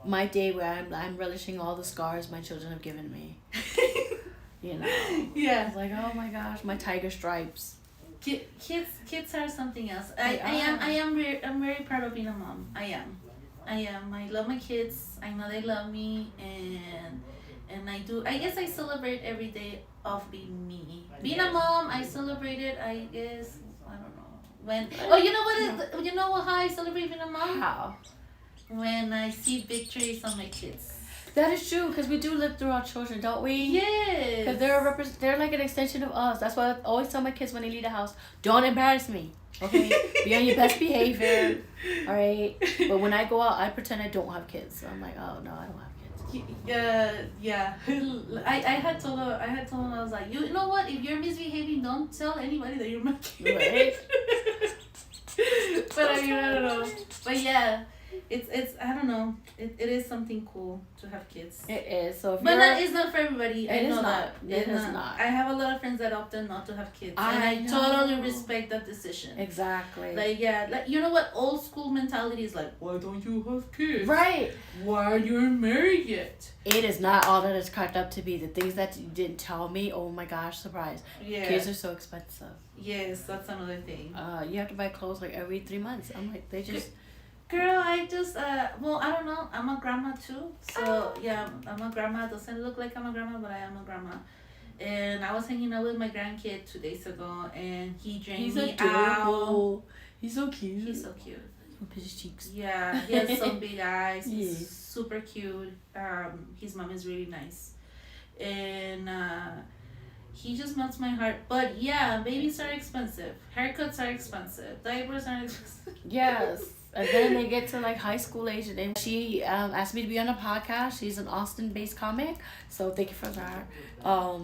my day where I'm relishing all the scars my children have given me. You know. yeah. It's like, oh my gosh, my tiger stripes. Kids are something else. They I'm very proud of being a mom. I am. I love my kids. I know they love me, and I do. I guess I celebrate every day of being me. Being a mom, I celebrate it. I guess I don't know when. Oh, you know what? You know how I celebrate being a mom? How? When I see victories on my kids. That is true, because we do live through our children, don't we? Yes. Because they're like an extension of us. That's why I always tell my kids when they leave the house, don't embarrass me. Okay? Be on your best behavior. Alright? But when I go out, I pretend I don't have kids. So I'm like, oh no, I don't have kids. Yeah. I had told her. I was like, you know what? If you're misbehaving, don't tell anybody that you're my kid. Right? But I mean, I don't know. But yeah, it's I don't know. It is something cool to have kids. It is. So if But you're... it's not for everybody. I It is know not. that. It It's is not. I have a lot of friends that opted not to have kids, I and I know. totally respect that decision. Exactly. Like yeah, like you know what old school mentality is like. Why don't you have kids? Right. Why are you married yet? It is not all that it's cracked up to be. The things that you didn't tell me, oh my gosh, surprise. Yeah. Kids are so expensive. Yes, that's another thing. You have to buy clothes like every 3 months. I'm like, they just... Girl, I just well, I don't know. I'm a grandma too. So yeah, I'm a grandma. Doesn't look like I'm a grandma, but I am a grandma. And I was hanging out with my grandkid 2 days ago, and he drained He's me out. adorable. He's so cute. He's so cute. Look at his cheeks. Yeah, he has some big eyes. He's Yeah. super cute. His mom is really nice, and he just melts my heart. But yeah, babies are expensive. Haircuts are expensive. Diapers are expensive. Yes. And then they get to like high school age, and she asked me to be on a podcast. She's an Austin-based comic, so thank you for that.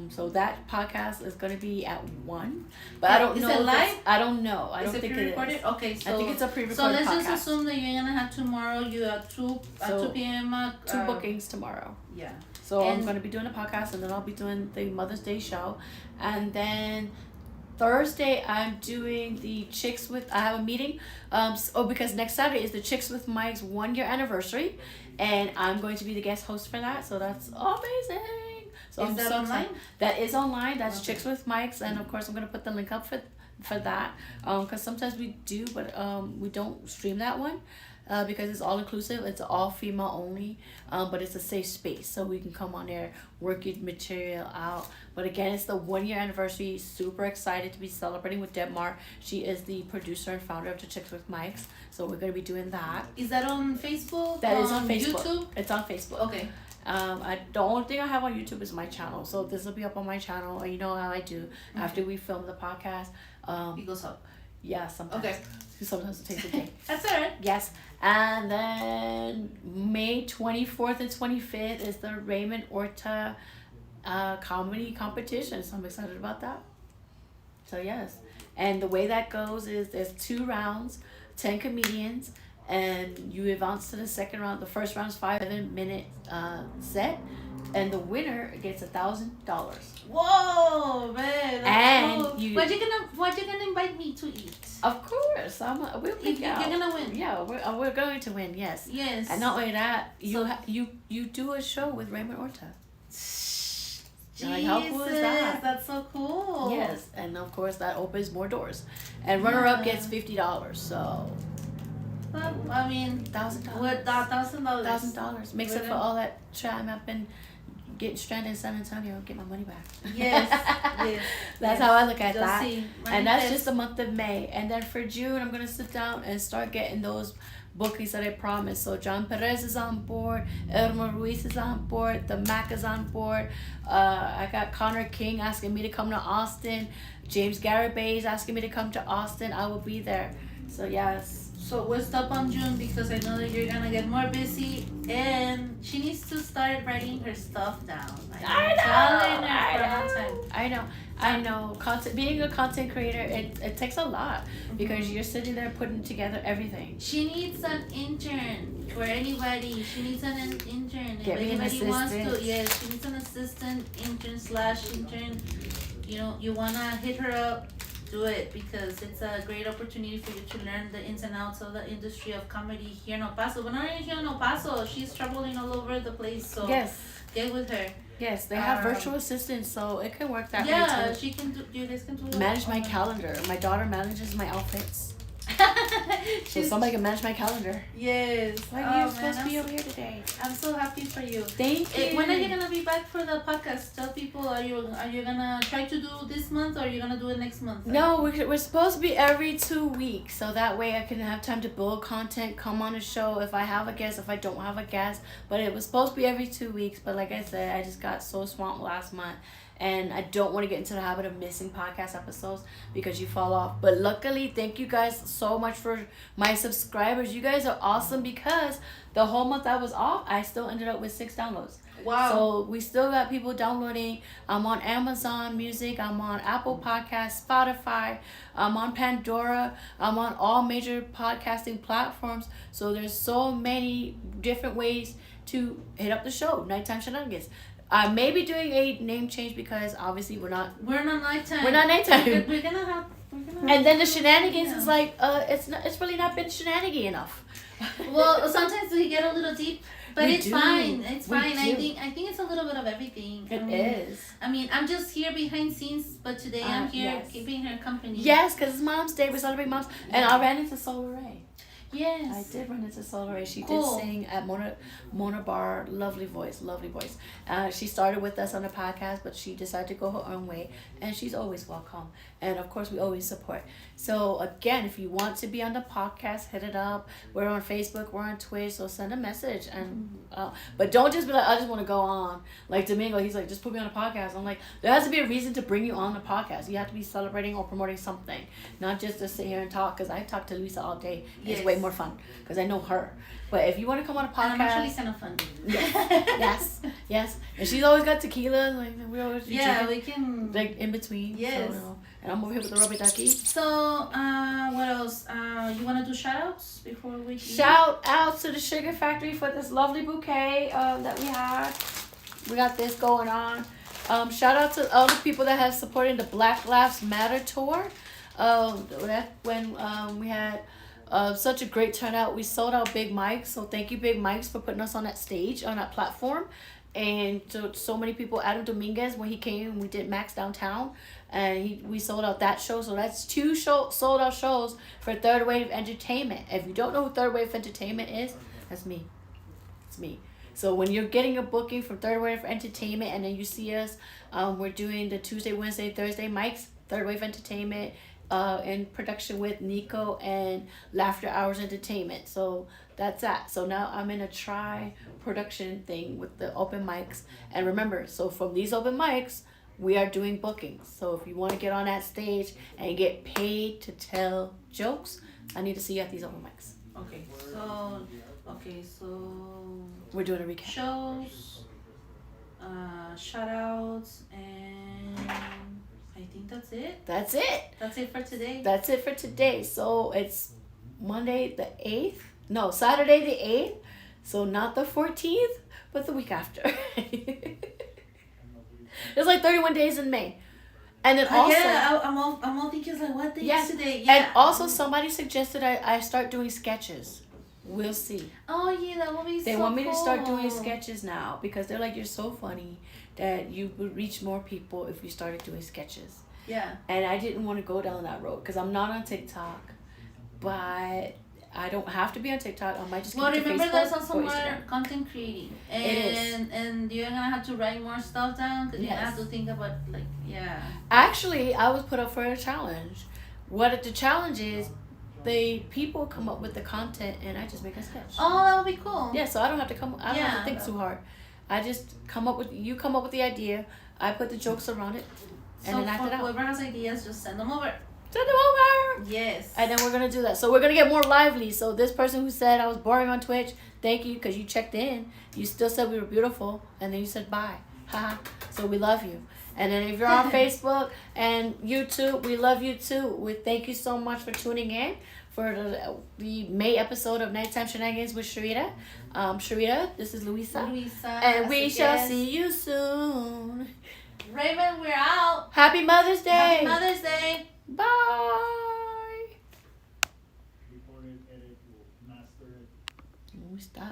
So that podcast is gonna be at 1, but I don't Is know. it if it's- live? I don't know. I Is don't it think it pre-recorded? is. Okay, so I think it's a so pre-recorded let's podcast. just assume that you're gonna have tomorrow. You have 2 So, 2 p.m. 2 bookings tomorrow. Yeah. So I'm And- gonna be doing a podcast, and then I'll be doing the Mother's Day show, and then Thursday I'm doing the Chicks with. I have a meeting, because next Saturday is the Chicks with Mike's 1-year anniversary, and I'm going to be the guest host for that. So that's amazing. So Is I'm that so online? excited. That is online. That's Okay. Chicks with Mike's, and of course I'm gonna put the link up for that. Because sometimes we do, but we don't stream that one. Because it's all inclusive, it's all female only, but it's a safe space, so we can come on there, work your material out. But again, it's the 1-year anniversary. Super excited to be celebrating with Deb Mar. She is the producer and founder of the Chicks with Mikes, so we're gonna be doing that. Is that on Facebook? That is on Facebook. YouTube? It's on Facebook. Okay. The only thing I have on YouTube is my channel, so this will be up on my channel. You know how I do after we film the podcast. It goes up. Yeah, sometimes. Okay. Sometimes it takes a day. That's alright. Yes, and then May 24th and 25th is the Raymond Orta comedy competition. So I'm excited about that. So yes, and the way that goes is there's 2 rounds, 10 comedians, and you advance to the second round. The first round is 5-minute set, and the winner gets $1,000. Whoa, man, that's And cool. you- What you gonna invite me to eat? Of course, we'll If pick you're out. gonna win. Yeah, we're going to win. Yes. Yes. And not only that, So- you do a show with Raymond Orta. Jesus, Like, how cool is that? that's so cool. Yes, and of course that opens more doors. And runner up Yeah. gets $50. So Well, I mean, $1,000. with that $1,000. $1,000 makes up for Really? all that time I've been getting stranded in San Antonio. Get my money back. Yes, yes. That's yes. how I look at Just that. see, And that's manifest. just the month of May. And then for June, I'm going to sit down and start getting those bookings that I promised. So John Perez is on board. Elmer Ruiz is on board. The Mac is on board. I got Connor King asking me to come to Austin. James Garibay is asking me to come to Austin. I will be there. So yes. So we'll stop on June because I know that you're gonna get more busy, and she needs to start writing her stuff down. I telling her for a long time. I know. Content, being a content creator, it takes a lot because you're sitting there putting together everything. She needs an intern for anybody. She needs an intern. If Get me an anybody wants to, assistant. yes, she needs an assistant, intern. You know, you wanna hit her up, do it, because it's a great opportunity for you to learn the ins and outs of the industry of comedy here in El Paso. But not only here in El Paso, she's traveling all over the place. So Yes. get with her. Yes, they have Um, virtual assistants, so it can work that Yeah, way too. she can do. You guys can do. Manage my all- calendar. My daughter manages my outfits. So She's- somebody can manage my calendar. Yes. Like, Oh, you're man, supposed to be I'm over here today. I'm so happy for you. Thank you. When are you gonna be back for the podcast? Tell people, are you gonna try to do this month, or are you gonna do it next month? No, we're supposed to be every 2 weeks, so that way I can have time to build content, come on a show if I have a guest, if I don't have a guest. But it was supposed to be every 2 weeks, but like I said, I just got so swamped last month. And I don't want to get into the habit of missing podcast episodes because you fall off. But luckily, thank you guys so much for my subscribers. You guys are awesome because the whole month I was off, I still ended up with 6 downloads. Wow. So we still got people downloading. I'm on Amazon Music. I'm on Apple Podcasts, Spotify. I'm on Pandora. I'm on all major podcasting platforms. So there's so many different ways to hit up the show. Nighttime Shenanigans. I may be doing a name change because obviously we're not. We're not nighttime. We're not nighttime. We're gonna have. And then the Shenanigans Yeah. is like it's really not been shenanigan enough. Well, sometimes we get a little deep, but We it's do. fine. It's We fine. I do. think it's a little bit of everything. It is. I mean, I'm just here behind scenes, but today I'm here Yes. keeping her company. Yes, because it's Mom's Day. We celebrate Moms, and I ran into Solar Ray. Yes. I did run into Solar Ray. She Cool. did sing at Mona Bar. Lovely voice, lovely voice. She started with us on the podcast, but she decided to go her own way, and she's always welcome. And of course, we always support. So again, if you want to be on the podcast, hit it up. We're on Facebook, we're on Twitch, so send a message. And but don't just be like, I just want to go on. Like Domingo, he's like, just put me on a podcast. I'm like, there has to be a reason to bring you on the podcast. You have to be celebrating or promoting something, not just to sit here and talk. Because I talk to Luisa all day. Yes. It's way more fun because I know her. But if you want to come on a podcast, And I'm actually kind of fun. yes, and she's always got tequila. Like we always be Yeah, drinking, we can. like in between. Yes. So, and I'm over here with the Robert Ducky. So, what else? You wanna do shout outs before we? Shout out to the Sugar Factory for this lovely bouquet that we had. We got this going on. Shout out to all the people that have supported the Black Lives Matter tour. That when we had such a great turnout. We sold out Big Mike's, so thank you Big Mike's for putting us on that stage, on that platform. And so many people, Adam Dominguez, when he came, we did Max Downtown, and we sold out that show. So that's 2 sold out shows for Third Wave Entertainment. If you don't know who Third Wave Entertainment is, that's me. It's me. So when you're getting a booking from Third Wave Entertainment and then you see us, we're doing the Tuesday, Wednesday, Thursday mics, Third Wave Entertainment, in production with Nico and Laughter Hours Entertainment. So that's that. So now I'm in a try production thing with the open mics. And remember, so from these open mics, we are doing bookings. So if you want to get on that stage and get paid to tell jokes, I need to see you at these open mics. So We're doing a recap. shows, shout outs, and I think that's it. That's it. That's it for today. That's it for today. So it's Monday the 8th. No, Saturday the 8th. So not the 14th, but the week after. It's like 31 days in May. And then also, I'm all thinking like, what day yes, is today? and also somebody suggested I start doing sketches. We'll see. Oh yeah, that will be They so want me to start doing cool. sketches now because they're like, you're so funny that you would reach more people if you started doing sketches. Yeah. And I didn't want to go down that road because I'm not on TikTok, but I don't have to be on TikTok. I might just keep Well, it to remember Facebook there's also or more Instagram. content creating, It is. and you're gonna have to write more stuff down because you're gonna Yes. have to think about like Actually, I was put up for a challenge. What the challenge is, the people come up with the content and I just make a sketch. Oh, that would be cool. Yeah, so I don't have to I don't have to Yeah. think too hard. I just come up with the idea. I put the jokes around it, and So then act for it out. whoever has ideas, just send them over. Send them over. Yes. And then we're gonna do that. So we're gonna get more lively. So this person who said I was boring on Twitch, thank you because you checked in. You still said we were beautiful, and then you said bye. Haha. So we love you. And then if you're on Facebook and YouTube, we love you too. We thank you so much for tuning in for the May episode of Nighttime Shenanigans with Sharita. Sharita, this is Luisa. And we shall see you soon. Raven, we're out. Happy Mother's Day. Happy Mother's Day. Bye. Record it, edit, master it. We stop.